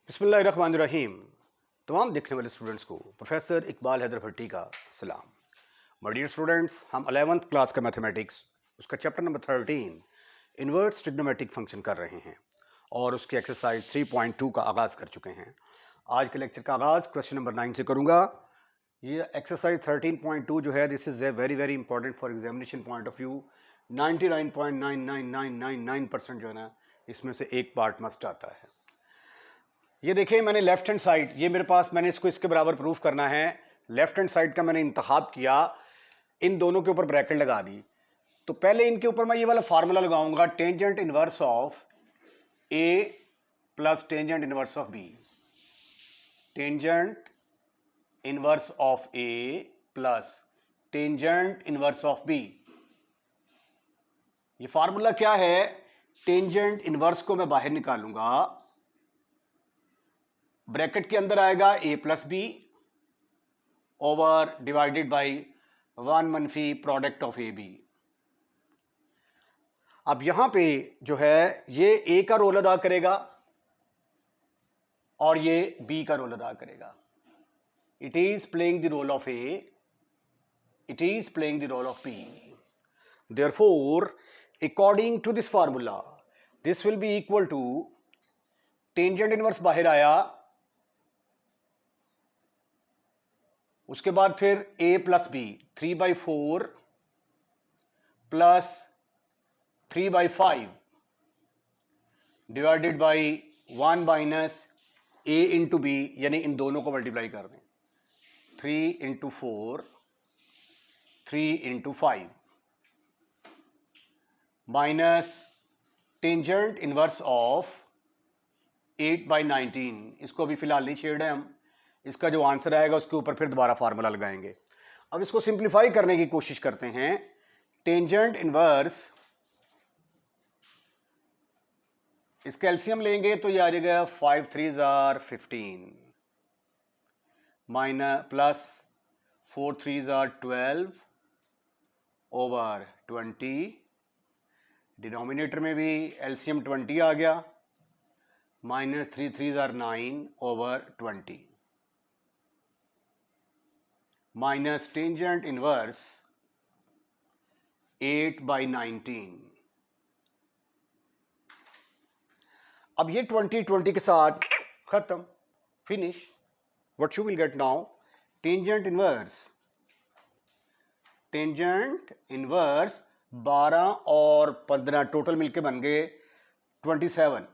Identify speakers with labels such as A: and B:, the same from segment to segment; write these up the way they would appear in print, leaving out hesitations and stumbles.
A: बिस्मिल्लाहिर्रहमानिर्रहीम। तमाम देखने वाले स्टूडेंट्स को प्रोफेसर इकबाल हैदर भट्टी का सलाम। माय डियर स्टूडेंट्स, हम 11th क्लास का मैथमेटिक्स उसका chapter number 13 inverse trigonometric function कर रहे हैं और उसकी एक्सरसाइज 3.2 का आगाज़ कर चुके हैं। आज के लेक्चर का आगाज़ क्वेश्चन नंबर 9 से करूँगा। ये एक्सरसाइज 13.2 जो है, this is a very very important for examination point of view. 99.99999% जो है ना, इसमें से एक पार्ट मस्ट आता है। ये देखिए, मैंने लेफ्ट हैंड साइड, ये मेरे पास, मैंने इसको इसके बराबर प्रूफ करना है। लेफ्ट हैंड साइड का मैंने इंतखाब किया, इन दोनों के ऊपर ब्रैकेट लगा दी। तो पहले इनके ऊपर मैं ये वाला फार्मूला लगाऊंगा, tangent inverse of A plus tangent inverse of b. Tangent inverse of A plus tangent inverse of b. ये फार्मूला क्या है? टेंजेंट इनवर्स को मैं बाहर निकालूंगा, ब्रैकेट के अंदर आएगा A plus B over divided by 1 मनफी प्रोडक्ट ऑफ ए बी। अब यहां पे जो है, ये ए का रोल अदा करेगा और ये बी का रोल अदा करेगा। It is playing the role of a, it is playing the role of b. Therefore according to this formula this will be equal to, tangent inverse बाहर आया, उसके बाद फिर a plus b, 3/4 plus 3/5 divided by 1 minus a into b, यानी इन दोनों को multiply कर दें। 3 into 4, 3 into 5 minus tangent inverse of 8/19। इसको अभी फिलहाल नहीं छेड़ रहे हम, इसका जो आंसर आएगा उसके ऊपर फिर दोबारा फार्मूला लगाएंगे। अब इसको सिंप्लीफाई करने की कोशिश करते हैं। टेंजेंट इनवर्स, इसका एलसीएम लेंगे तो ये आ जाएगा 5 3 are 15 minus plus 4 3 are 12 over 20। Denominator में भी एलसीएम 20 आ गया, minus 3 3 are 9 over 20 minus tangent inverse 8/19। अब ये 20 के साथ खत्म, finish. What you will get now? Tangent inverse, tangent inverse 12 और 15 टोटल मिलके बन गए 27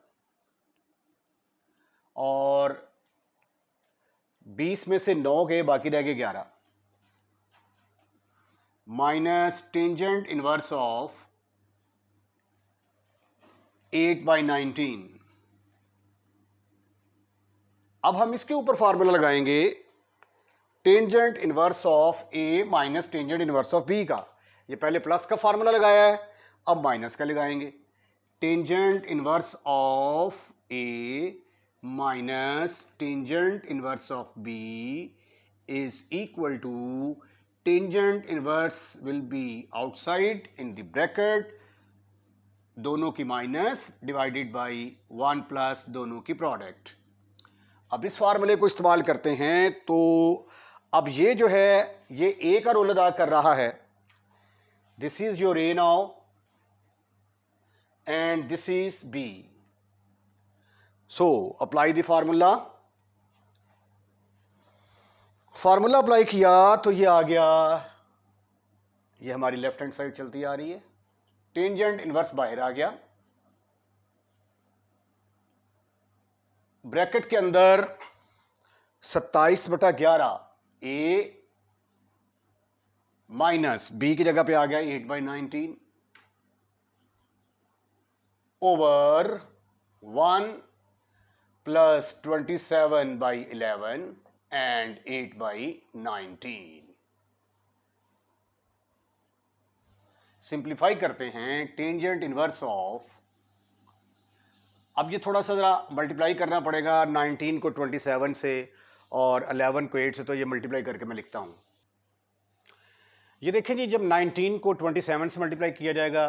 A: और 20 में से 9 गए, बाकी रह गए 11 माइनस टेंजेंट इनवर्स ऑफ 8/19। अब हम इसके ऊपर फार्मूला लगाएंगे tangent inverse of a minus tangent inverse of B का। ये पहले प्लस का फार्मूला लगाया है, अब माइनस का लगाएंगे। Tangent inverse of a minus tangent inverse of b is equal to, tangent inverse will be outside in the bracket, दोनों की माइनस डिवाइडेड बाई 1 प्लस दोनों की प्रोडक्ट। अब इस फार्मूले को इस्तेमाल करते हैं तो अब ये जो है, ये ए का रोल अदा कर रहा है। This is your a now and this is b. So apply the formula. Formula apply किया तो ये आ गया, ये हमारी लेफ्ट हैंड साइड चलती आ रही है, टेंजेंट इनवर्स बाहर आ गया, ब्रैकेट के अंदर 27/11 ए माइनस बी की जगह पे आ गया 8/19 ओवर 1 प्लस 27/11 एंड 8/19। सिंप्लीफाई करते हैं। टेंजेंट इनवर्स ऑफ, अब ये थोड़ा सा ज़रा मल्टीप्लाई करना पड़ेगा 19 को 27 से और 11 को 8 से, तो ये मल्टीप्लाई करके मैं लिखता हूँ। ये देखें जी, जब 19 को 27 से मल्टीप्लाई किया जाएगा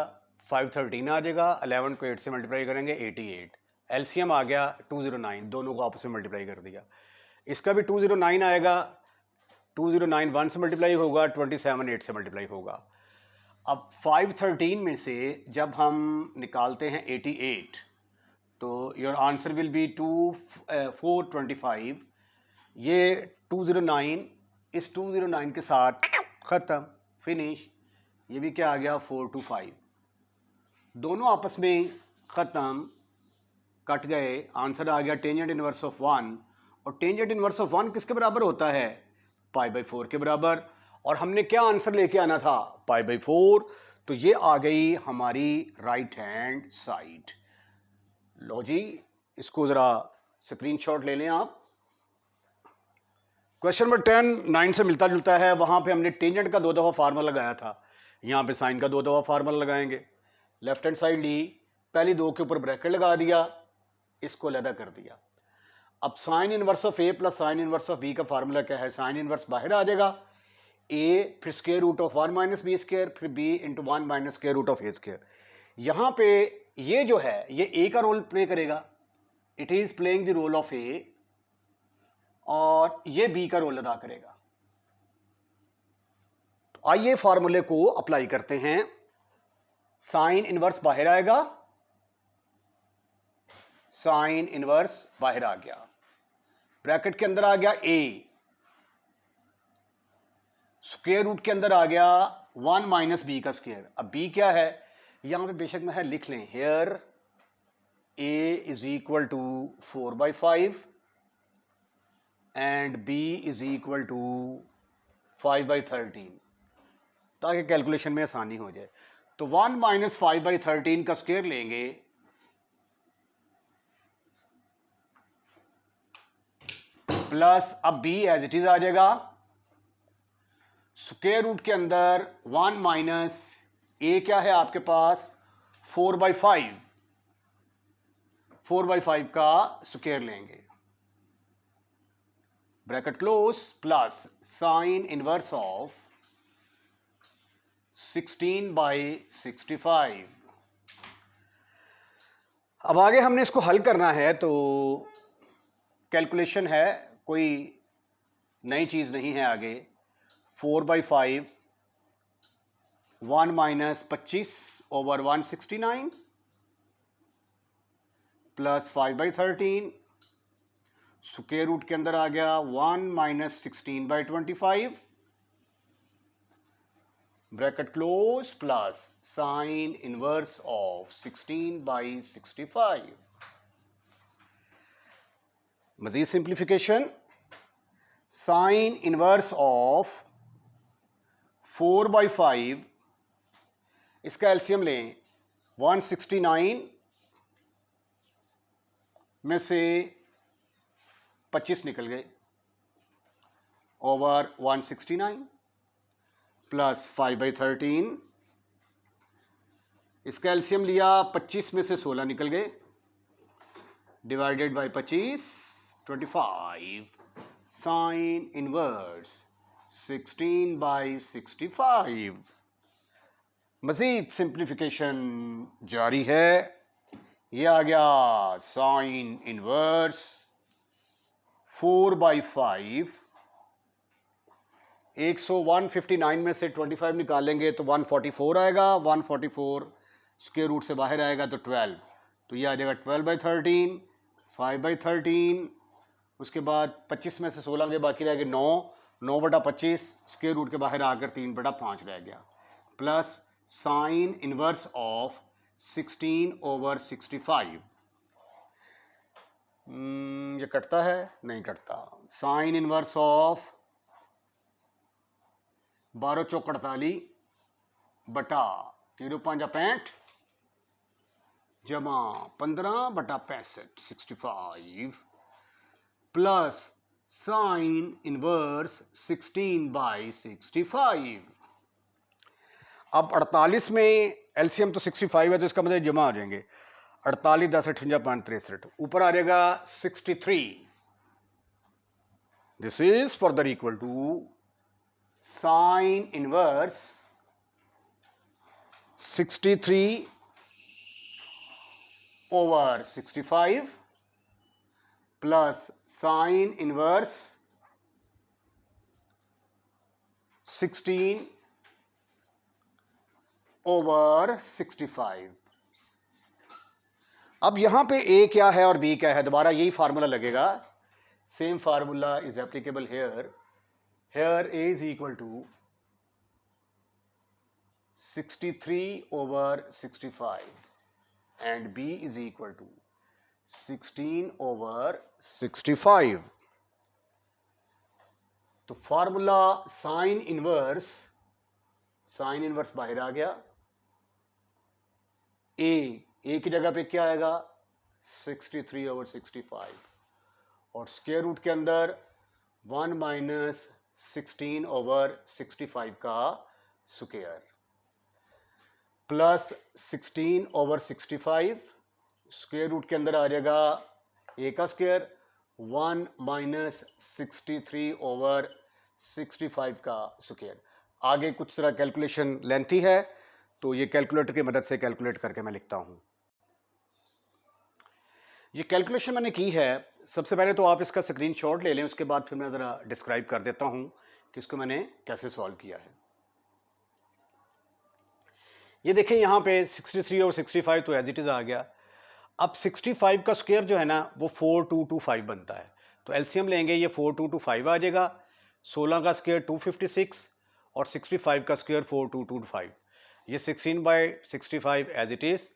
A: 513 आ जाएगा, 11 को 8 से मल्टीप्लाई करेंगे 88, एलसीएम आ गया 209, दोनों को आपस में मल्टीप्लाई कर दिया। इसका भी 209 आएगा, 209 1 से मल्टीप्लाई होगा, 27 8 से मल्टीप्लाई होगा। अब 513 में से जब हम निकालते हैं 88, तो योर आंसर विल बी 425। ये 209 इस 209 के साथ ख़त्म, फिनिश। ये भी क्या आ गया 425, दोनों आपस में ख़त्म, कट गए। आंसर आ गया टेंजेंट इनवर्स ऑफ 1, और टेंजेंट इनवर्स ऑफ 1 किसके बराबर होता है? π/4 के बराबर। और हमने क्या आंसर लेके आना था? π/4। तो ये आ गई हमारी राइट हैंड साइड। लो जी, इसको ज़रा स्क्रीनशॉट ले लें आप। क्वेश्चन नंबर 10 9 से मिलता जुलता है। वहाँ पे हमने टेंजेंट का 2 दफ़ा फार्मूला लगाया था, यहाँ पे साइन का 2 दफ़ा फार्मूला लगाएंगे। लेफ्ट हैंड साइड ली, पहली 2 के ऊपर ब्रैकेट लगा दिया, इसको अलग कर दिया। अब sine inverse of A plus sine inverse of B का फार्मूला क्या है? साइन इनवर्स बाहर आ जाएगा, ए फिर square root of 1 minus B square, फिर B into 1 minus square root of A square. यहाँ पे ये जो है ये ए का रोल प्ले करेगा, it is playing the role of A, और ये बी का रोल अदा करेगा। तो आइए फार्मूले को अप्लाई करते हैं। साइन इनवर्स बाहर आएगा, साइन इनवर्स बाहर आ गया, ब्रैकेट के अंदर आ गया ए, स्क्वायर रूट के अंदर आ गया 1 माइनस बी का स्क्वायर। अब बी क्या है? यहां पे बेशक में है, लिख लें, here a is equal to 4/5 and b is equal to 5/13, ताकि कैलकुलेशन में आसानी हो जाए। तो 1 माइनस 5/13 का स्क्वायर लेंगे, प्लस अब बी एज इट इज आ जाएगा, स्क्वायर रूट के अंदर 1 माइनस ए क्या है आपके पास? 4/5, 4/5 का स्क्वायर लेंगे, bracket close, plus sine inverse of 16/65। अब आगे हमने इसको हल करना है, तो कैलकुलेशन है, कोई नई चीज़ नहीं है आगे। 4/5 1 minus 25 over 169 plus 5/13, square root के अंदर आ गया 1 minus 16/25, bracket close, plus sine inverse of 16/65। मजीद सिंप्लीफिकेशन, साइन इनवर्स ऑफ 4/5, इसका एलसीएम लें, 169 में से 25 निकल गए ओवर 169 प्लस 5/13, इसका एलसीएम लिया, 25 में से 16 निकल गए, डिवाइडेड बाय 25, 25, साइन इनवर्स 16/65। मजीद सिंप्लीफिकेशन जारी है। ये आ गया साइन इनवर्स 4/5, 159 में से 25 निकालेंगे तो 144 आएगा, 144 स्क्वायर रूट से बाहर आएगा तो 12, तो ये आ जाएगा 12/13, 5/13, उसके बाद 25 में से 16 के बाकी रह गए 9, 9/25 स्क्वायर रूट के बाहर आकर 3/5 रह गया, प्लस साइन इनवर्स ऑफ 16/65। ये कटता है? नहीं कटता। साइन इनवर्स ऑफ 12 चौक 48 बटा 0 5 65 जमा 15/65 65 प्लस साइन इनवर्स 16/65। अब 48 में एलसीएम तो 65 है, तो इसका मतलब जमा आ जाएंगे, 48 10 58 5 63, ऊपर आ जाएगा 63। This is further equal to sine inverse 63 over 65 plus sine inverse 16 over 65। अब यहां पे ए क्या है और बी क्या है, दोबारा यही फार्मूला लगेगा, same formula is applicable here. Here a is equal to 63 over 65 and B is equal to 16 over 65। तो फार्मूला साइन इनवर्स बाहर आ गया, ए की जगह पे क्या आएगा 63 over 65 और स्क्वायर रूट के अंदर 1 माइनस 16 over 65 का square plus 16 over 65 square root के अंदर आ जाएगा ए का स्क्वायर 1 माइनस 63 over 65 का स्क्वायर। आगे कुछ तरह कैलकुलेशन लेंथी है तो ये कैलकुलेटर की मदद से कैलकुलेट करके मैं लिखता हूं। ये कैलकुलेशन मैंने की है, सबसे पहले तो आप इसका स्क्रीनशॉट ले लें, उसके बाद फिर मैं ज़रा डिस्क्राइब कर देता हूं कि इसको मैंने कैसे सॉल्व किया है। ये देखें यहाँ पे 63 और 65 तो एज इट इज़ आ गया। अब 65 का स्क्वायर जो है ना वो 4225 बनता है, तो एलसीएम लेंगे, ये 4225 आ जाएगा। 16 का स्क्वायर 256 और 65 का स्क्वायर 4225, ये 16/65 एज इट इज़।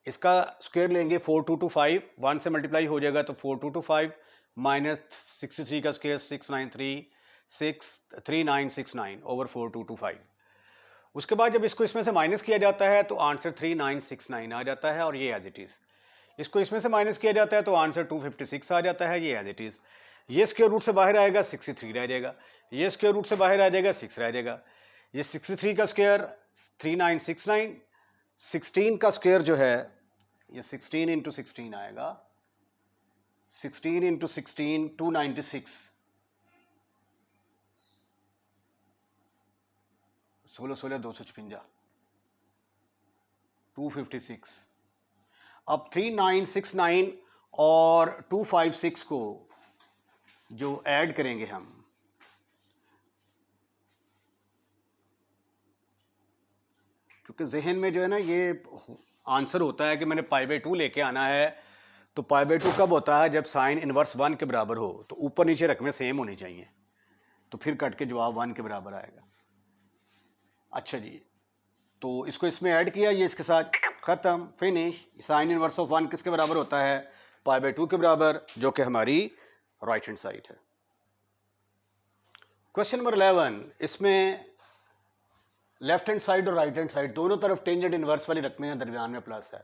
A: इसका स्क्वायर लेंगे 4225, 1 से मल्टीप्लाई हो जाएगा तो 4225 माइनस 63 का स्क्वायर 3969 ओवर 4225। उसके बाद जब इसको इसमें से माइनस किया जाता है तो आंसर 3969 आ जाता है और ये एज इट इज़। इसको इसमें से माइनस किया जाता है तो आंसर 256 आ जाता है, ये एज इट इज़। ये स्क्वायर रूट से बाहर आएगा 63 रह जाएगा, ये स्क्वायर रूट से बाहर आ जाएगा 6 रह जाएगा। ये 63 का स्क्वायर 3969, 16 का स्क्वायर जो है ये 16 इंटू 16 आएगा, 16 इंटू 16 296, 16 256 256। अब 3969 और 256 को जो ऐड करेंगे हम, क्योंकि जहन में जो है ना ये आंसर होता है कि मैंने π/2 लेके आना है, तो π/2 कब होता है जब साइन इनवर्स 1 के बराबर हो, तो ऊपर नीचे रकमें सेम होनी चाहिए, तो फिर कट के जवाब 1 के बराबर आएगा। अच्छा जी, तो इसको इसमें ऐड किया, ये इसके साथ ख़त्म, फिनिश। साइन इनवर्स ऑफ 1 किसके बराबर होता है, π/2 के बराबर, जो कि हमारी राइट हैंड साइड है। क्वेश्चन नंबर 11, इसमें लेफ्ट हैंड साइड और राइट हैंड साइड दोनों तरफ टेंजेंट इनवर्स वाली रकमें हैं, दरमियान में प्लस है।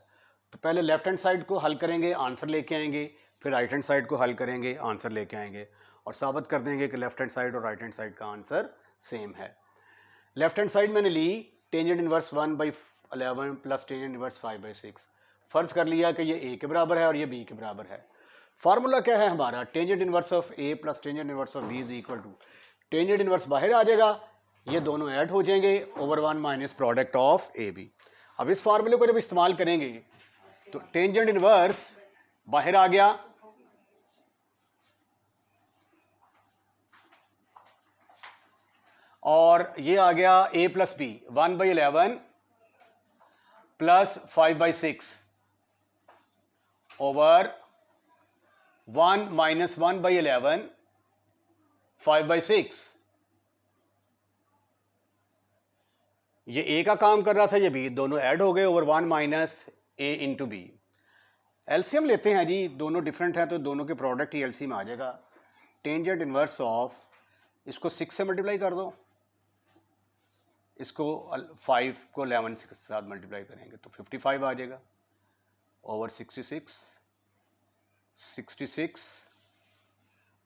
A: तो पहले लेफ्ट हैंड साइड को हल करेंगे, आंसर लेके आएंगे, फिर राइट हैंड साइड को हल करेंगे, आंसर लेके आएंगे और साबित कर देंगे कि लेफ्ट हैंड साइड और राइट हैंड साइड का आंसर सेम है। लेफ्ट हैंड साइड मैंने ली tangent inverse 1/11 plus tangent inverse 5/6, फर्ज कर लिया कि ये ए के बराबर है और ये बी के बराबर है। फार्मूला क्या है हमारा, tangent inverse of A plus tangent inverse of b is equal to, tangent inverse बाहर आ जाएगा, ये दोनों ऐड हो जाएंगे over 1 minus product of a b. अब इस फार्मूले को जब इस्तेमाल करेंगे तो टेंजेंट इनवर्स बाहर आ गया, और ये आ गया a plus b 1/11 plus 5/6 over 1 minus 1/11 5/6। ये ए का काम कर रहा था, ये बी, दोनों ऐड हो गए ओवर 1 माइनस ए इंटू बी। एलसीएम लेते हैं जी, दोनों डिफरेंट हैं तो दोनों के प्रोडक्ट ही एलसीएम आ जाएगा। टेंजेंट इनवर्स ऑफ, इसको 6 से मल्टीप्लाई कर दो, इसको 5 को 11 के साथ मल्टीप्लाई करेंगे तो 55 आ जाएगा ओवर 66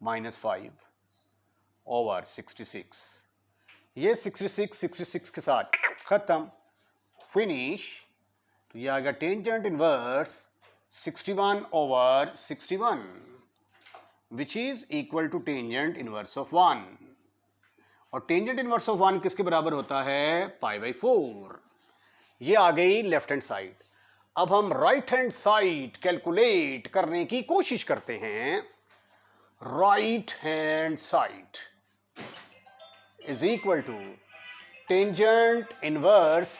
A: माइनस 5 ओवर 66। ये 66 के साथ ख़त्म, फिनिश। तो ये आ गया tangent inverse 61 over 61 which is equal to tangent inverse of 1, और टेंजेंट इनवर्स ऑफ 1 किसके बराबर होता है, π/4। ये आ गई लेफ्ट हैंड साइड। अब हम राइट हैंड साइड कैलकुलेट करने की कोशिश करते हैं। Right hand side is equal to tangent inverse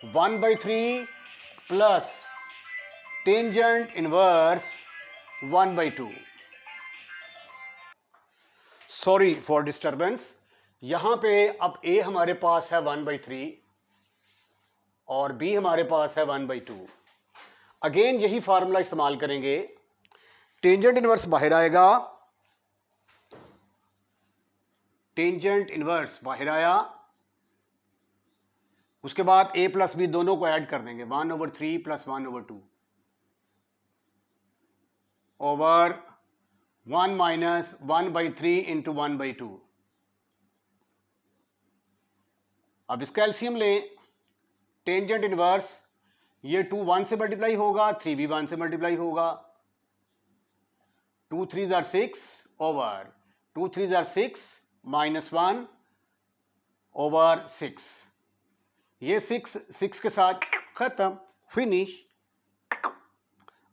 A: 1/3 plus tangent inverse 1/2। Sorry for disturbance. यहां पे अब a हमारे पास है 1/3 और b हमारे पास है 1/2। अगेन यही फार्मूला इस्तेमाल करेंगे। टेंजेंट इनवर्स बाहर आएगा, टेंजेंट इनवर्स बाहर आया, उसके बाद a प्लस b दोनों को ऐड कर देंगे 1/3 प्लस 1/2 ओवर 1 माइनस 1/3 इंटू 1/2। अब इसका एलसीएम लें। टेंजेंट इनवर्स ये 2 1 से मल्टीप्लाई होगा, 3 भी 1 से मल्टीप्लाई होगा। 2 3 jar 6 over 2 3 jar 6 minus 1 over 6। ये 6 के साथ खत्म, फिनिश।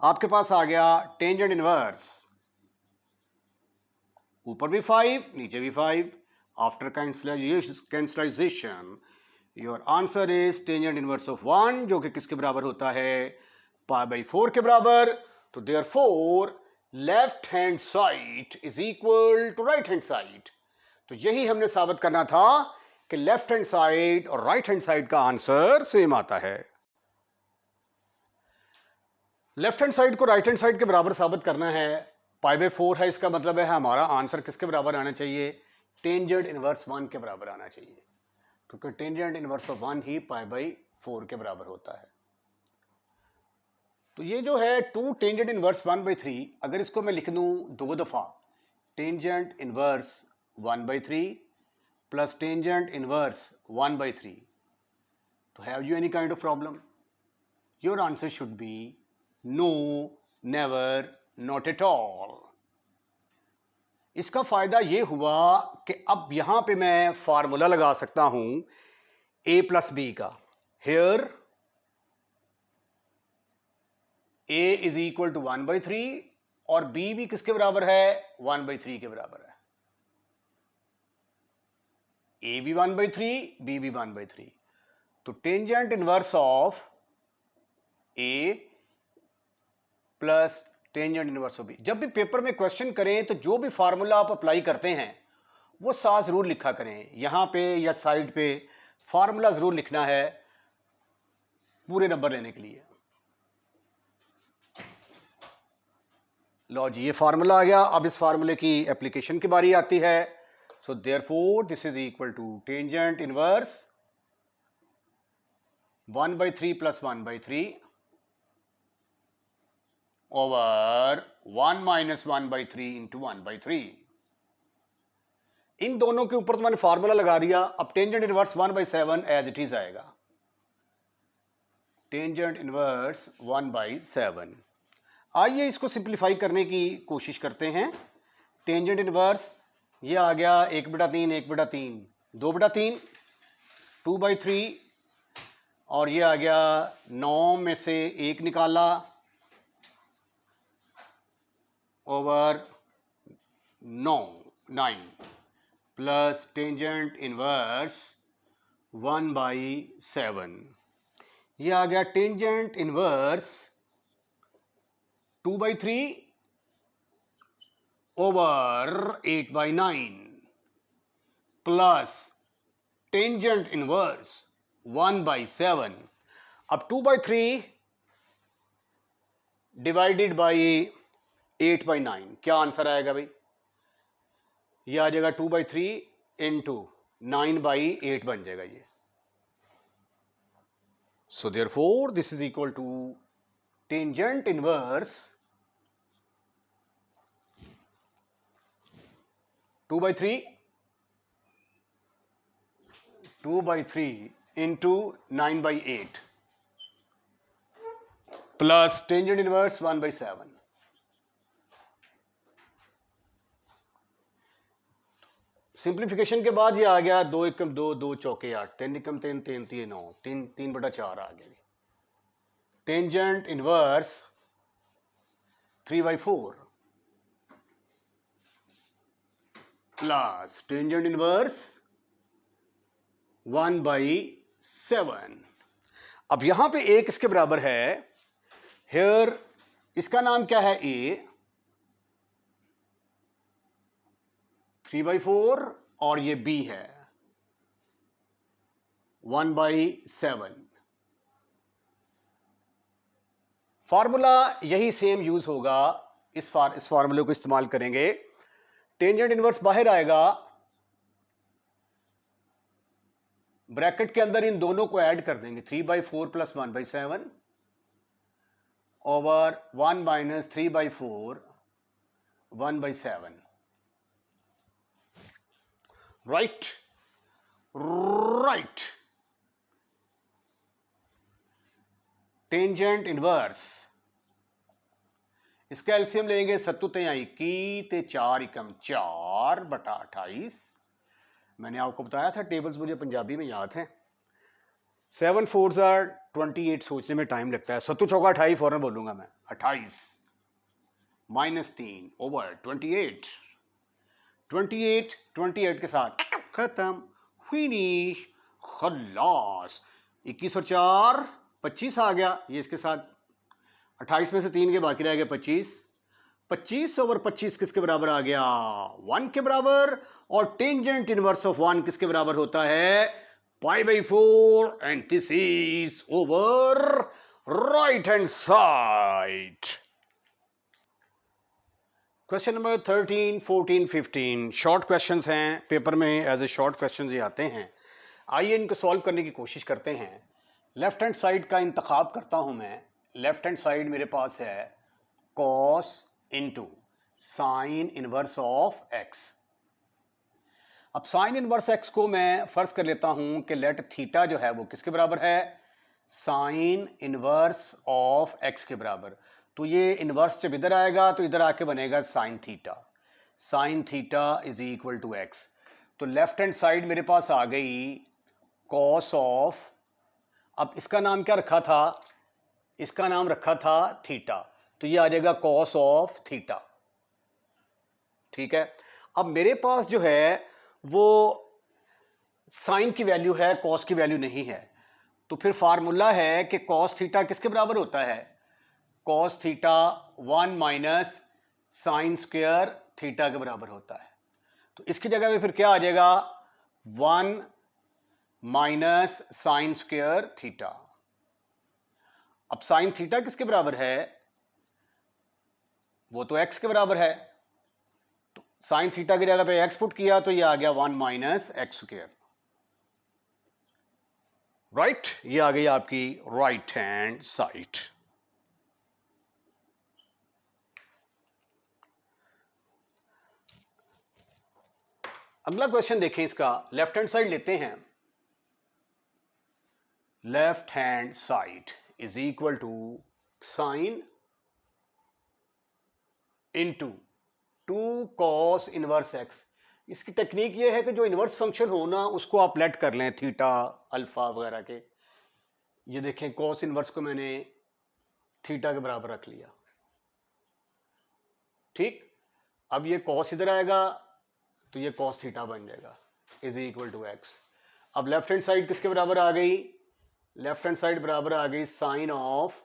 A: आपके पास आ गया टेंजेंट इनवर्स, ऊपर भी 5 नीचे भी 5। After cancelisation your answer is tangent inverse of 1, जो कि किसके बराबर होता है, π/4 के बराबर। तो therefore left hand side is equal to right hand side. तो यही हमने साबित करना था कि लेफ्ट हैंड साइड और राइट हैंड साइड का आंसर सेम आता है। लेफ्ट हैंड साइड को राइट हैंड साइड के बराबर साबित करना है। π/4 है, इसका मतलब है हमारा आंसर किसके बराबर आना चाहिए, टेंजेंट इनवर्स 1 के बराबर आना चाहिए, क्योंकि टेंजेंट इनवर्स ऑफ 1 ही π/4 के बराबर होता है। तो ये जो है 2 टेंजेंट इनवर्स 1/3, अगर इसको मैं लिख दूं 2 दफा, tangent inverse 1/3 plus tangent inverse 1/3, तो have you any kind of problem? Your answer should be no, never, not at all. इसका फायदा ये हुआ कि अब यहां पे मैं फार्मूला लगा सकता हूं a प्लस बी का। Here a is equal to 1/3 और b भी किसके बराबर है, 1/3 के बराबर है। a भी 1/3, b भी 1/3। तो tangent inverse of a plus tangent inverse of b. जब भी पेपर में क्वेश्चन करें तो जो भी फार्मूला आप अप्लाई करते हैं वो साथ जरूर लिखा करें। यहां पे या साइड पे फार्मूला जरूर लिखना है पूरे नंबर लेने के लिए। लो जी, ये फार्मूला आ गया। अब इस फार्मूले की एप्लीकेशन की बारी आती है। So therefore this is equal to tangent inverse 1/3 plus 1/3 over 1 minus 1/3 into 1/3। इन दोनों के ऊपर तो मैंने फार्मूला लगा दिया। अब tangent inverse 1/7 as it is आएगा, टेंजेंट इनवर्स 1/7। आइए इसको सिंप्लीफाई करने की कोशिश करते हैं। टेंजेंट इनवर्स ये आ गया 1/3 1/3 2/3 2/3 और ये आ गया 9 में से 1 निकाला ओवर 9 प्लस टेंजेंट इनवर्स 1/7। ये आ गया tangent inverse 2/3 over 8/9 plus tangent inverse 1/7। अब 2/3 डिवाइडेड बाई 8/9, क्या आंसर आएगा भाई? ये आ जाएगा 2/3 इंटू 9/8 बन जाएगा ये। So therefore this is equal to tangent inverse 2/3 into 9/8 plus tangent inverse 1/7। Simplification के बाद ये आ गया 2 एकम 2 2 चौके 8 3 एकम 3 3 3 9 3 3/4 आ गया। Tangent inverse 3/4 plus tangent inverse 1/7। अब यहां पे एक इसके बराबर है, हेयर इसका नाम क्या है, ए 3/4 और ये बी है 1/7। फार्मूला यही सेम यूज होगा, इस फार्मूले को इस्तेमाल करेंगे। टेंजेंट इनवर्स बाहर आएगा, ब्रैकेट के अंदर इन दोनों को ऐड कर देंगे, 3/4 plus 1/7 over 1 minus 3/4 1/7। Right right. Tangent inverse, इसका एलसीएम लेंगे, 7 तिहाई 21 ते 4 एकम 4 बटा 28। मैंने आपको बताया था टेबल्स मुझे पंजाबी में याद है। 7 4 28 सोचने में टाइम लगता है, 7 चौका 28 फौरन बोलूंगा मैं, 28 माइनस 3 ओवर 28। 28 के साथ खत्म, फिनिश, खल्लास। 21 और 4 25 आ गया, ये इसके साथ 28 में से 3 के बाकी रह गए 25। 25 ओवर 25 किसके बराबर आ गया, 1 के बराबर। और टेंजेंट इनवर्स ऑफ 1 किसके बराबर होता है, π/4, and this is over right hand side. Question number 13, 14, 15 short questions हैं, पेपर में एज ए शॉर्ट क्वेश्चंस ये आते हैं। आइए इनको सॉल्व करने की कोशिश करते हैं। लेफ्ट हैंड साइड का इंतखाब करता हूं मैं। लेफ्ट हैंड साइड मेरे पास है cos into sine inverse of x। अब साइन इनवर्स x को मैं फर्ज कर लेता हूं कि लेट थीटा जो है वो किसके बराबर है, साइन इनवर्स ऑफ x के बराबर। तो ये इनवर्स जब इधर आएगा तो इधर आके बनेगा sine theta. Sine theta is equal to x। तो लेफ्ट हैंड साइड मेरे पास आ गई cos ऑफ, अब इसका नाम क्या रखा था, इसका नाम रखा था थीटा, तो ये आ जाएगा cos ऑफ थीटा। ठीक है। अब मेरे पास जो है वो साइन की वैल्यू है, cos की वैल्यू नहीं है। तो फिर फार्मूला है कि cos थीटा किसके बराबर होता है, cos theta 1 minus sign square theta के बराबर होता है। तो इसकी जगह पे फिर क्या आ जाएगा, 1 माइनस साइन स्क्वायर थीटा। अब साइन थीटा किसके बराबर है, वो तो x के बराबर है। तो साइन थीटा की जगह पे x पुट किया तो ये आ गया 1 माइनस एक्स स्क्वायर। राइट, ये आ गई आपकी राइट हैंड साइड। अगला क्वेश्चन देखें, इसका लेफ्ट हैंड साइड लेते हैं। Left hand side is equal to sine into 2 cos inverse x। इसकी टेक्निक ये है कि जो इनवर्स फंक्शन हो ना उसको आप लेट कर लें, थीटा अल्फा वगैरह के। ये देखें cos इनवर्स को मैंने थीटा के बराबर रख लिया। ठीक, अब ये cos इधर आएगा तो ये cos थीटा बन जाएगा इज इक्वल टू x। अब लेफ्ट हैंड साइड किसके बराबर आ गई, लेफ्ट हैंड साइड बराबर आ गई sine of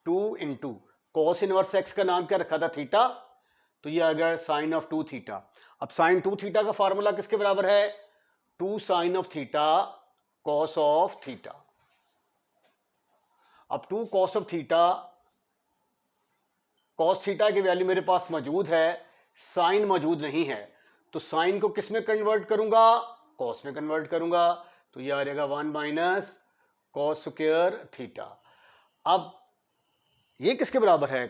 A: 2 into cos inverse x का नाम क्या रखा था, थीटा, तो ये आ गया साइन ऑफ 2 थीटा। अब साइन 2 थीटा का फार्मूला किसके बराबर है, 2 sine of theta cos of theta. अब 2 cos of theta, cos theta की वैल्यू मेरे पास मौजूद है, साइन मौजूद नहीं है, तो साइन को किस में कन्वर्ट करूंगा, cos में कन्वर्ट करूंगा। तो ये आ जाएगा 1 माइनस cos स्क्वायर थीटा। अब ये किसके बराबर है,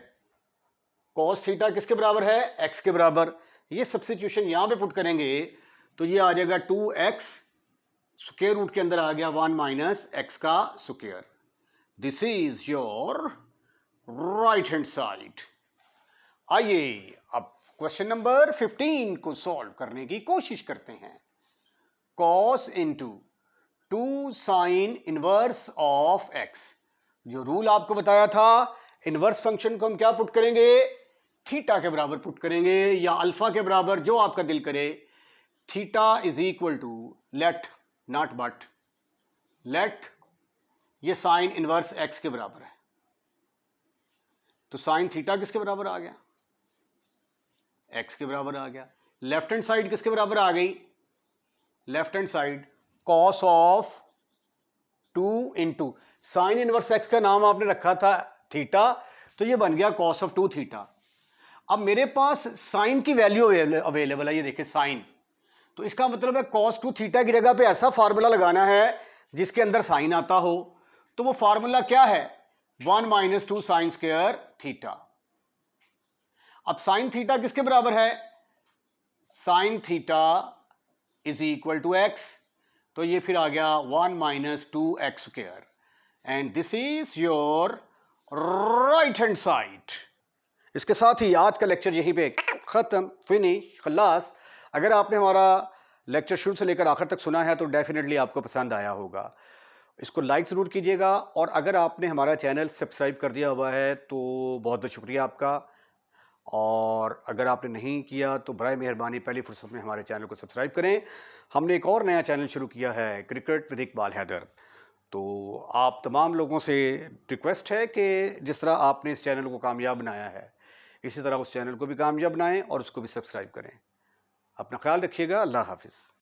A: cos थीटा किसके बराबर है, x के बराबर। ये सब्स्टिट्यूशन यहां पे पुट करेंगे तो ये आ जाएगा 2x, स्क्वायर रूट के अंदर आ गया 1 माइनस x का square. This is your right hand side. आइए अब क्वेश्चन नंबर 15 को सॉल्व करने की कोशिश करते हैं। cos into 2 sign inverse of x। जो रूल आपको बताया था, इनवर्स फंक्शन को हम क्या पुट करेंगे, थीटा के बराबर पुट करेंगे या अल्फा के बराबर, जो आपका दिल करे। Theta is equal to let, not but, let ये साइन इनवर्स एक्स के बराबर है, तो साइन थीटा किसके बराबर आ गया, एक्स के बराबर आ गया। लेफ्ट हैंड साइड किसके बराबर आ गई, left hand side cos of 2 into sine inverse x का नाम आपने रखा था थीटा, तो ये बन गया कॉस ऑफ 2 थीटा। अब मेरे पास साइन की वैल्यू अवेलेबल है, ये देखिए साइन, तो इसका मतलब है कॉस 2 थीटा की जगह पे ऐसा फार्मूला लगाना है जिसके अंदर साइन आता हो। तो वो फार्मूला क्या है, 1 माइनस 2 साइन स्क्वायर थीटा। अब साइन थीटा किसके बराबर है, sine theta is equal to x, तो ये फिर आ गया 1 minus 2 x square, and this is your right hand side. इसके साथ ही आज का लेक्चर यहीं पे खत्म, फिनिश, खलास। अगर आपने हमारा लेक्चर शुरू से लेकर आखिर तक सुना है तो डेफिनेटली आपको पसंद आया होगा। इसको लाइक ज़रूर कीजिएगा, और अगर आपने हमारा चैनल सब्सक्राइब कर दिया हुआ है तो बहुत बहुत शुक्रिया आपका, और अगर आपने नहीं किया तो बराए मेहरबानी पहली फुर्सत में हमारे चैनल को सब्सक्राइब करें। हमने एक और नया चैनल शुरू किया है, क्रिकेट विद इकबाल हैदर। तो आप तमाम लोगों से रिक्वेस्ट है कि जिस तरह आपने इस चैनल को कामयाब बनाया है, इसी तरह उस चैनल को भी कामयाब बनाएं और उसको भी सब्सक्राइब करें। अपना ख्याल रखिएगा। अल्लाह हाफिज़।